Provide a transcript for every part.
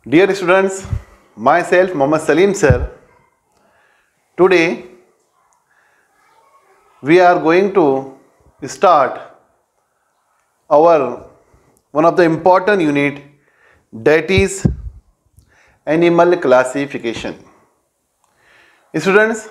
Dear students, myself Mohammad Salim sir, today we are going to start our one of the important unit, that is animal classification. Students,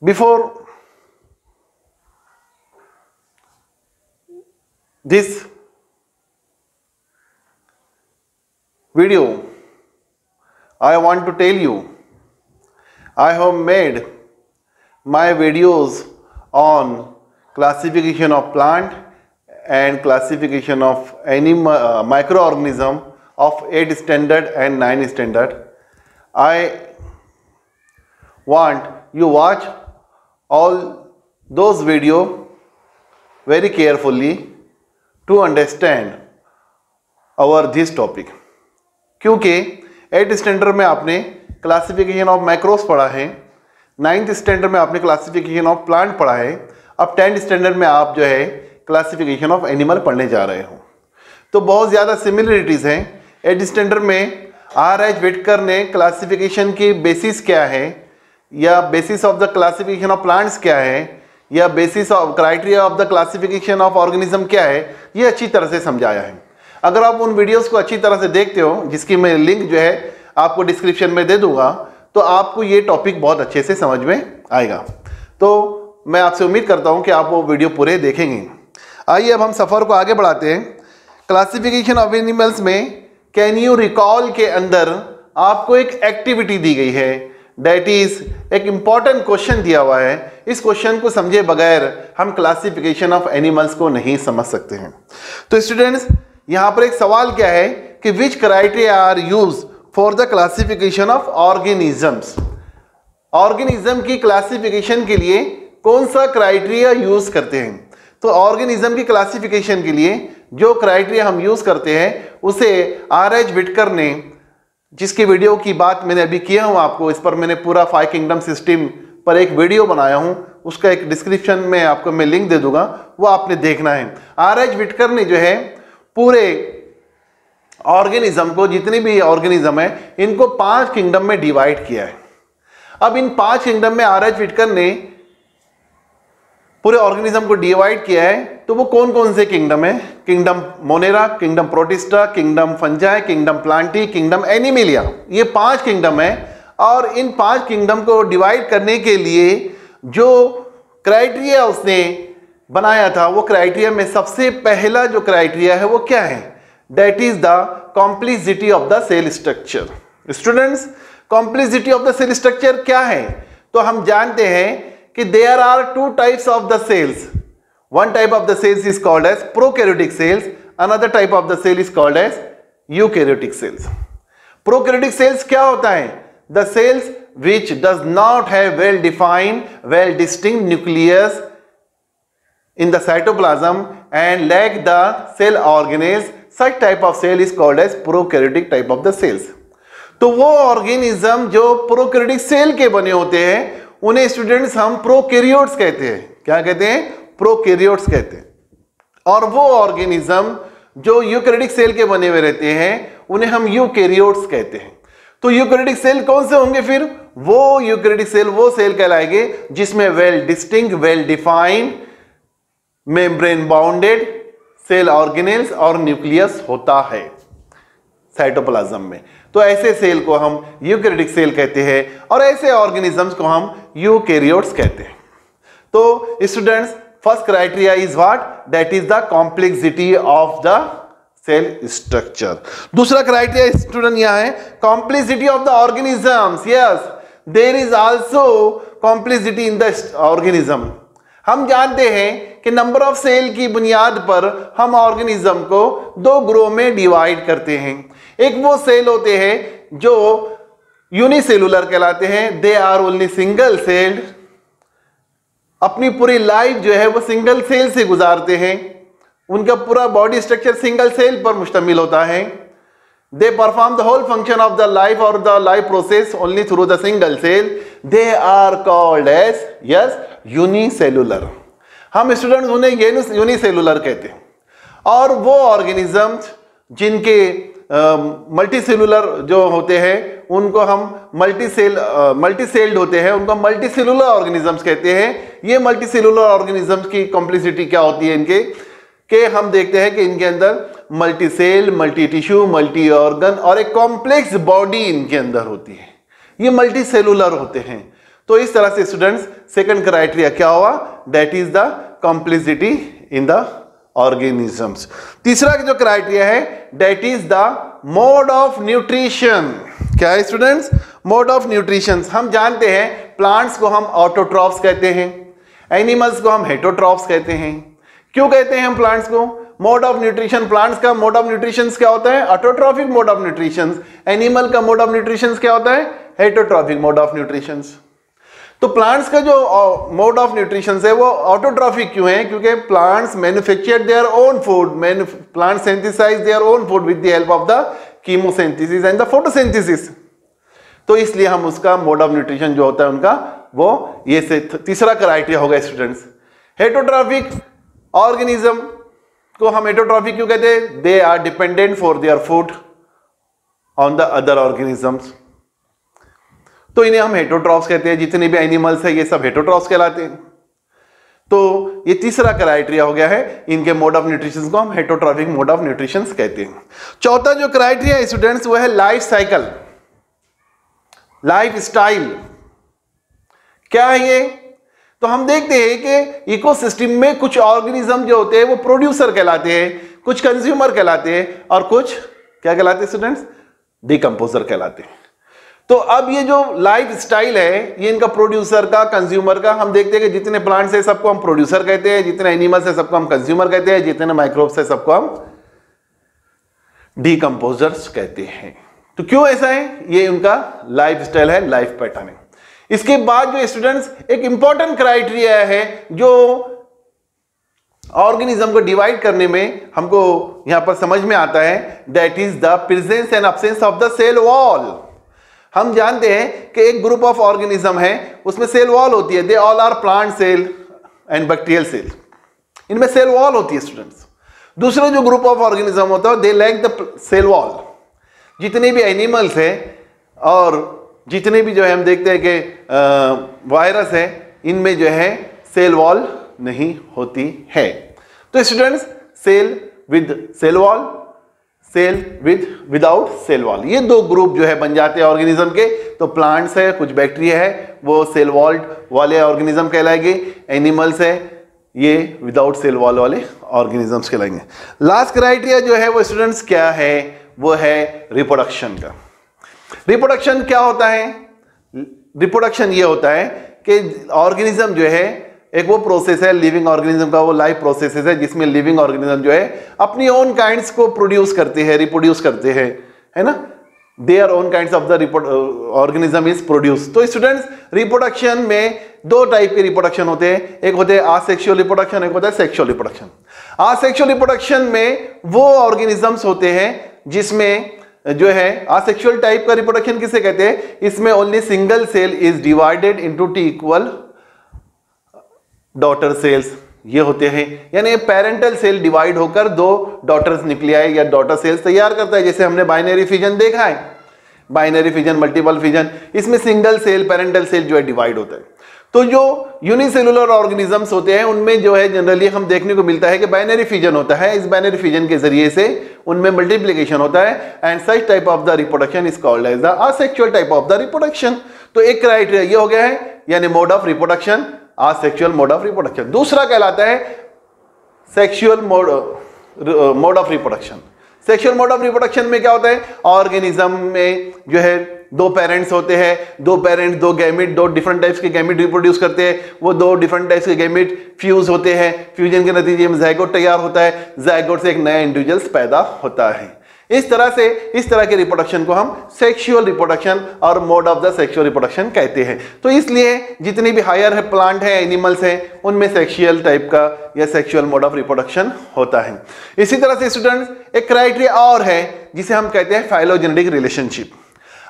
before this video, I want to tell you, I have made my videos on classification of plant and classification of animal microorganism of 8th standard and 9th standard. I want you watch all those videos very carefully to understand our this topic. क्योंकि 8th standard में आपने classification of macros पढ़ा है, 9th standard में आपने classification of plant पढ़ा है, अब 10th स्टैंडर्ड में आप जो है क्लासिफिकेशन ऑफ एनिमल पढ़ने जा रहे हो. तो बहुत ज़्यादा सिमिलरिटीज़ हैं. 8th स्टैंडर्ड में R.H. विटकर ने क्लासिफिकेशन की बेसिस क्या है, या basis of the classification of plants क्या है, या basis of criteria of the classification of organism क्या है, ये अच्छी तरह से समझाया है. अगर आप उन वीडियोस को अच्छी तरह से देखते हो, जिसकी मैं लिंक जो है आपको डिस्क्रिप्शन में दे दूंगा, तो आपको ये टॉपिक बहुत अच्छे से समझ में आएगा. तो मैं आपसे उम्मीद करता हूं कि आप वो वीडियो पूरे देखेंगे. आइए अब हम सफ़र को आगे बढ़ाते हैं. क्लासिफिकेशन ऑफ एनिमल्स में कैन यू रिकॉल के अंदर आपको एक एक्टिविटी दी गई है, दैट इज एक इंपॉर्टेंट क्वेश्चन दिया हुआ है. इस क्वेश्चन को समझे बगैर हम क्लासिफिकेशन ऑफ एनिमल्स को नहीं समझ सकते हैं. तो स्टूडेंट्स, यहाँ पर एक सवाल क्या है कि which criteria are used for the classification of organisms. Organism की क्लासिफिकेशन के लिए कौन सा क्राइटेरिया यूज करते हैं. तो ऑर्गेनिज्म की क्लासिफिकेशन के लिए जो क्राइटेरिया हम यूज करते हैं उसे R.H. विटकर ने, जिसकी वीडियो की बात मैंने अभी किया हूं आपको, इस पर मैंने पूरा 5 किंगडम सिस्टम पर एक वीडियो बनाया हूं, उसका एक डिस्क्रिप्शन में आपको मैं लिंक दे दूंगा, वो आपने देखना है. R.H. विटकर ने जो है पूरे ऑर्गेनिज्म को, जितने भी ऑर्गेनिज्म है, इनको 5 किंगडम में डिवाइड किया है. अब इन 5 किंगडम में R.H. विटकर ने पूरे ऑर्गेनिज्म को डिवाइड किया है. तो वो कौन कौन से किंगडम है? Kingdom Monera, kingdom protista, kingdom fungi, kingdom Plantae, kingdom Animalia. ये 5 किंगडम है. और इन 5 किंगडम को डिवाइड करने के लिए जो क्राइटेरिया उसने बनाया था, वो क्राइटेरिया में सबसे पहला जो क्राइटेरिया है वो क्या है? That is the complexity of the cell structure. Students, complexity of the cell structure क्या है? तो हम जानते हैं कि there are 2 types of the cells. One type of the cells is called as prokaryotic cells, another type of the cell is called as eukaryotic cells. Prokaryotic cells क्या होता है? The cells which does not have well defined, well distinct nucleus in the cytoplasm and lack the cell organelles, such type of cell is called as prokaryotic type of the cells. तो वो organism जो prokaryotic cell के बने होते हैं उन्हें students हम prokaryotes कहते हैं. क्या कहते हैं? प्रोकैरियोट्स कहते हैं. और वो ऑर्गेनिज्म जो यूकैरियोटिक सेल के बने हुए रहते हैं उन्हें हम यूकैरियोट्स कहते हैं. तो यूकैरियोटिक सेल कौन से होंगे फिर? वो यूकैरियोटिक सेल वो सेल कहलाएंगे जिसमें well distinct, well defined, membrane bounded cell organelles और न्यूक्लियस होता है साइटोप्लाज्म में. तो ऐसे सेल को हम यूकैरियोटिक सेल कहते हैं और ऐसे ऑर्गेनिजम्स को हम यूकैरियोट्स कहते हैं. तो students, first criteria is what? That is the complexity of the cell structure. दूसरा क्राइटेरिया स्टूडेंट यहां है complexity of the organisms. Yes, there is also complexity in the organism. हम जानते हैं कि नंबर ऑफ सेल की बुनियाद पर हम ऑर्गेनिज्म को 2 ग्रुप में डिवाइड करते हैं. एक वो सेल होते हैं जो यूनिसेलुलर कहलाते हैं, they are only single celled, अपनी पूरी लाइफ जो है वो सिंगल सेल से गुजारते हैं, उनका पूरा बॉडी स्ट्रक्चर सिंगल सेल पर मुश्तमिल होता है. They perform the whole function of the life और the life process only through the single cell. They are called as yes unicellular. हम स्टूडेंट्स उन्हें यूनिसेलुलर कहते हैं. और वो ऑर्गेनिजम्स जिनके मल्टीसेलुलर जो होते हैं उनको हम मल्टीसेल्ड होते हैं, उनको मल्टीसेलुलर ऑर्गेनिजम्स कहते हैं। ये मल्टीसेलुलर ऑर्गेनिजम्स की कॉम्प्लेक्सिटी क्या होती है इनके, कि हम देखते हैं कि इनके अंदर multi cell, multi tissue, multi organ और एक कॉम्प्लेक्स बॉडी इनके अंदर होती है। ये मल्टी सेलुलर होते हैं। तो इस तरह से स्टूडेंट्स सेकंड क्राइटेरिया क्या हुआ, that is the complexity in the organisms. तीसरा जो क्राइटेरिया है that is the mode of nutrition. क्या है स्टूडेंट्स, मोड ऑफ न्यूट्रिशन। हम जानते हैं प्लांट्स को हम ऑटोट्रॉफ्स कहते हैं, एनिमल्स को हम हेटरोट्रॉफ्स कहते हैं। क्यों कहते हैं हम प्लांट्स को मोड ऑफ न्यूट्रिशन? प्लांट्स का मोड ऑफ न्यूट्रिशन क्या होता है, autotrophic mode of nutrition. Animal का मोड ऑफ न्यूट्रिशन क्या होता है, हेटरोट्रॉफिक मोड ऑफ न्यूट्रिशन। तो प्लांट्स का जो मोड ऑफ न्यूट्रिशन है वो ऑटोट्रॉफिक क्यों है? क्योंकि plants manufacture their own food, plant synthesize their own food with the help of the chemosynthesis and the photosynthesis. तो इसलिए हम उसका मोड ऑफ न्यूट्रिशन जो होता है उनका वो ये से तीसरा क्राइटेरिया होगा स्टूडेंट्स। हेटरोट्रॉफिक ऑर्गेनिज्म को हम हेटरोट्रॉफिक क्यों कहते हैं? They are dependent for their food on the other organisms. तो इन्हें हम हेटरोट्रॉफ्स कहते हैं। जितने भी एनिमल्स है ये सब हेटरोट्रॉफ्स कहलाते हैं। तो ये तीसरा क्राइटेरिया हो गया है, इनके मोड ऑफ न्यूट्रिशन को हम हेटरोट्रॉफिक मोड ऑफ न्यूट्रिशन कहते हैं। चौथा जो क्राइटेरिया है स्टूडेंट्स वो है लाइफ साइकिल, लाइफ स्टाइल। क्या है ये? तो हम देखते हैं कि इकोसिस्टम में कुछ ऑर्गेनिज्म जो होते हैं वो प्रोड्यूसर कहलाते हैं, कुछ कंज्यूमर कहलाते हैं और कुछ क्या कहलाते हैं स्टूडेंट्स, डिकम्पोजर कहलाते हैं। तो अब ये जो लाइफ स्टाइल है ये इनका प्रोड्यूसर का, कंज्यूमर का। हम देखते हैं कि जितने प्लांट्स है सबको हम प्रोड्यूसर कहते हैं, जितने एनिमल्स है सबको हम कंज्यूमर कहते हैं, जितने माइक्रोब्स है सबको हम डिकम्पोजर्स कहते हैं। तो क्यों ऐसा है? ये उनका लाइफ स्टाइल है, लाइफ पैटर्न है। इसके बाद जो स्टूडेंट्स एक इंपॉर्टेंट क्राइटेरिया है जो ऑर्गेनिज्म को डिवाइड करने में हमको यहां पर समझ में आता है, that is the presence and absence of the cell wall. हम जानते हैं कि एक ग्रुप ऑफ ऑर्गेनिज्म है उसमें सेल वॉल होती है, they all are plant cell and bacterial cell, इनमें सेल वॉल होती है स्टूडेंट्स। दूसरा जो ग्रुप ऑफ ऑर्गेनिज्म होता है they lack the cell wall. जितने भी एनिमल्स हैं और जितने भी जो है हम देखते हैं कि वायरस है इनमें जो है सेल वॉल नहीं होती है। तो students cell with cell wall, cell without cell wall, ये दो ग्रुप जो है बन जाते हैं ऑर्गेनिज्म के। तो प्लांट्स है, कुछ बैक्टीरिया है वो सेल वॉल्ड वाले ऑर्गेनिज्म कहलाएंगे, एनिमल्स है ये विदाउट सेल वॉल वाले ऑर्गेनिजम्स कहलाएंगे। लास्ट क्राइटेरिया जो है वो स्टूडेंट्स क्या है, वो है रिप्रोडक्शन का। रिप्रोडक्शन क्या होता है? रिप्रोडक्शन ये होता है कि ऑर्गेनिज्म जो है एक वो प्रोसेस है लिविंग ऑर्गेनिज्म का, वो लाइफ प्रोसेस है जिसमें लिविंग ऑर्गेनिज्म जो है अपनी ओन काइंड्स को प्रोड्यूस करते हैं, रिप्रोड्यूस करते हैं, है ना। Their own kinds of the organism is produce. तो स्टूडेंट्स रिप्रोडक्शन में दो टाइप के रिप्रोडक्शन होते हैं, एक होते हैं आसेक्सुअल रिप्रोडक्शन, एक होता है सेक्सुअल रिप्रोडक्शन। आसेक्सुअल रिप्रोडक्शन में वो ऑर्गेनिजम्स होते हैं जिसमें जो है आसेक्सुअल टाइप का रिप्रोडक्शन किसे कहते हैं, इसमें only single cell is divided into two equal daughter cells ये होते हैं, यानी पेरेंटल सेल डिवाइड होकर दो डॉटर्स न्यूक्लियाई या डॉटर सेल्स तैयार करता है। जैसे हमने बाइनरी फिजन देखा है, बाइनरी फिजन, मल्टीपल फिजन, इसमें सिंगल सेल पेरेंटल सेल जो है डिवाइड होता है। तो जो यूनिसेलुलर ऑर्गेनिजम्स होते हैं उनमें जो है जनरली हम देखने को मिलता है कि बाइनरी फिजन होता है। इस बाइनरी फिजन के जरिए से उनमें मल्टीप्लिकेशन होता है and such type of the reproduction is called as the asexual type of the reproduction. तो एक क्राइटेरिया ये हो गया है, यानी mode of reproduction, asexual mode of reproduction. दूसरा कहलाता है sexual mode of reproduction. Sexual mode of reproduction में क्या होता है, ऑर्गेनिज्म में जो है दो पेरेंट्स होते हैं, दो पेरेंट्स दो गैमिट, दो डिफरेंट टाइप्स के गैमिट रिप्रोड्यूस करते हैं, वो दो डिफरेंट टाइप्स के गैमिट फ्यूज होते हैं, फ्यूजन के नतीजे में जायगोट तैयार होता है, जायगोट से एक नया इंडिविजुअल्स पैदा होता है। इस तरह के रिप्रोडक्शन को हम सेक्सुअल रिप्रोडक्शन और mode of the sexual reproduction कहते हैं। तो इसलिए जितनी भी हायर है प्लांट है, एनिमल्स है, उनमें सेक्सुअल टाइप का या सेक्सुअल मोड ऑफ रिप्रोडक्शन होता है। इसी तरह से स्टूडेंट्स एक क्राइटेरिया और है जिसे हम कहते हैं फाइलोजेनेटिक रिलेशनशिप।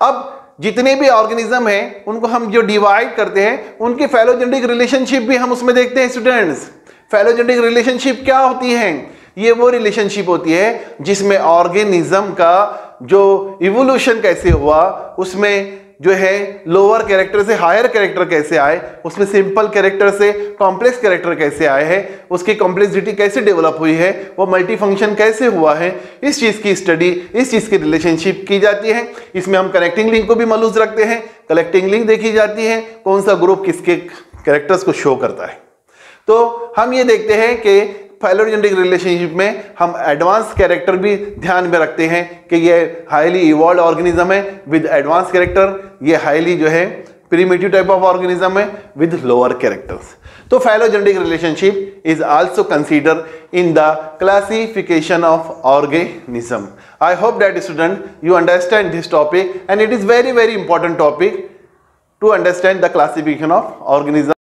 अब जितने भी ऑर्गेनिज्म हैं उनको हम जो डिवाइड करते हैं उनकी फाइलोजेनेटिक रिलेशनशिप भी हम उसमें देखते हैं स्टूडेंट्स। फाइलोजेनेटिक रिलेशनशिप क्या होती है? ये वो रिलेशनशिप होती है जिसमें ऑर्गेनिज्म का जो इवोल्यूशन कैसे हुआ, उसमें जो है लोअर कैरेक्टर से हायर कैरेक्टर कैसे आए, उसमें सिंपल कैरेक्टर से कॉम्प्लेक्स कैरेक्टर कैसे आए हैं, उसकी कॉम्प्लेक्सिटी कैसे डेवलप हुई है, वो मल्टी फंक्शन कैसे हुआ है, इस चीज की स्टडी, इस चीज की रिलेशनशिप की जाती है। इसमें हम कनेक्टिंग लिंक को भी मलूज रखते हैं, कलेक्टिंग लिंक देखी जाती है, कौन सा ग्रुप किसके कैरेक्टर्स को शो करता है। तो हम ये देखते हैं कि फाइलोजेनेटिक रिलेशनशिप में हम एडवांस कैरेक्टर भी ध्यान में रखते हैं कि ये हाईली इवॉल्व ऑर्गेनिज्म है विद एडवांस कैरेक्टर, ये हाईली जो है प्रिमिटिव टाइप ऑफ ऑर्गेनिज्म है विद लोअर कैरेक्टर्स। तो phylogenetic relationship is also consider in the classification of organism. I hope that student you understand this topic and it is very very important topic to understand the classification of organisms.